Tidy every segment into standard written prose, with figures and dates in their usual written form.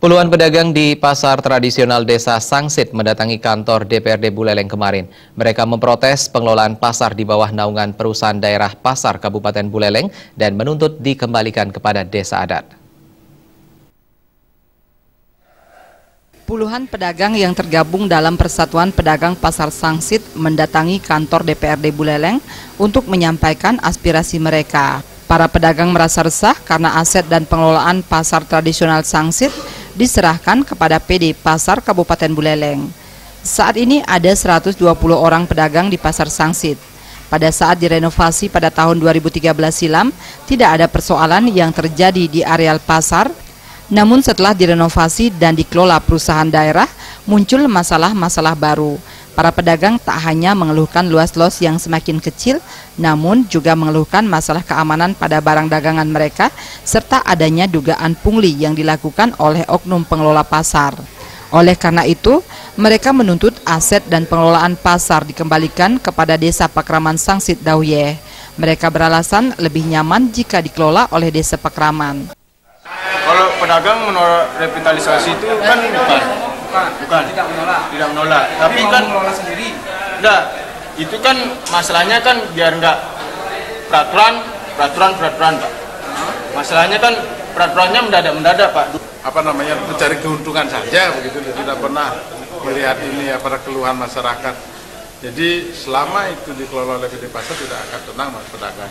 Puluhan pedagang di pasar tradisional Desa Sangsit mendatangi kantor DPRD Buleleng kemarin. Mereka memprotes pengelolaan pasar di bawah naungan perusahaan daerah pasar Kabupaten Buleleng dan menuntut dikembalikan kepada desa adat. Puluhan pedagang yang tergabung dalam Persatuan Pedagang Pasar Sangsit mendatangi kantor DPRD Buleleng untuk menyampaikan aspirasi mereka. Para pedagang merasa resah karena aset dan pengelolaan pasar tradisional Sangsit diserahkan kepada PD Pasar Kabupaten Buleleng. Saat ini ada 120 orang pedagang di Pasar Sangsit. Pada saat direnovasi pada tahun 2013 silam, tidak ada persoalan yang terjadi di areal pasar. Namun setelah direnovasi dan dikelola perusahaan daerah, muncul masalah-masalah baru. Para pedagang tak hanya mengeluhkan luas los yang semakin kecil, namun juga mengeluhkan masalah keamanan pada barang dagangan mereka, serta adanya dugaan pungli yang dilakukan oleh oknum pengelola pasar. Oleh karena itu, mereka menuntut aset dan pengelolaan pasar dikembalikan kepada Desa Pakraman Sangsit Dauyeh. Mereka beralasan lebih nyaman jika dikelola oleh Desa Pakraman. Kalau pedagang menolak revitalisasi itu kan bukan tidak menolak, tapi kan mengelola sendiri. Enggak, itu kan masalahnya kan biar enggak peraturan Pak. Masalahnya kan peraturannya mendadak Pak. Mencari keuntungan saja begitu, tidak pernah melihat ini pada keluhan masyarakat. Jadi selama itu dikelola oleh PD Pasar tidak akan tenang mas pedagang.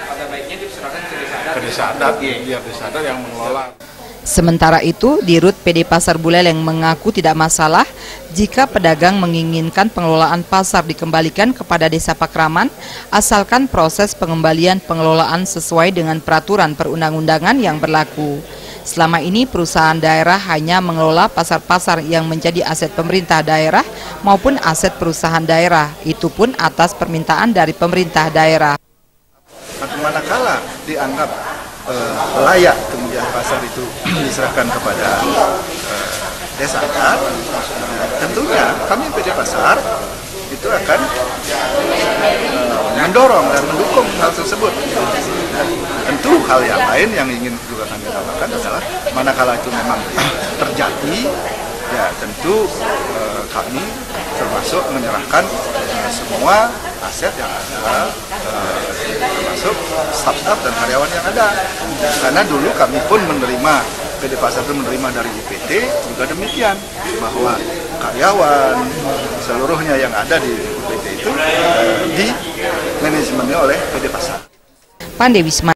Ada baiknya diserahkan ke desa adat, biar desa adat yang mengelola. Sementara itu, Dirut PD Pasar Buleleng mengaku tidak masalah jika pedagang menginginkan pengelolaan pasar dikembalikan kepada Desa Pakraman, asalkan proses pengembalian pengelolaan sesuai dengan peraturan perundang-undangan yang berlaku. Selama ini perusahaan daerah hanya mengelola pasar-pasar yang menjadi aset pemerintah daerah maupun aset perusahaan daerah, itu pun atas permintaan dari pemerintah daerah. Manakala dianggap layak kemudian pasar itu diserahkan kepada desa adat, tentunya kami PD Pasar itu akan mendorong dan mendukung hal tersebut. Tentu hal yang lain yang ingin juga kami katakan adalah manakala itu memang terjadi, ya tentu kami termasuk menyerahkan semua aset yang ada, termasuk staf-staf dan karyawan yang ada. Karena dulu kami pun menerima, PD Pasar itu menerima dari UPT juga demikian, bahwa karyawan seluruhnya yang ada di UPT itu di manajemennya oleh PD Pasar. Pandewisma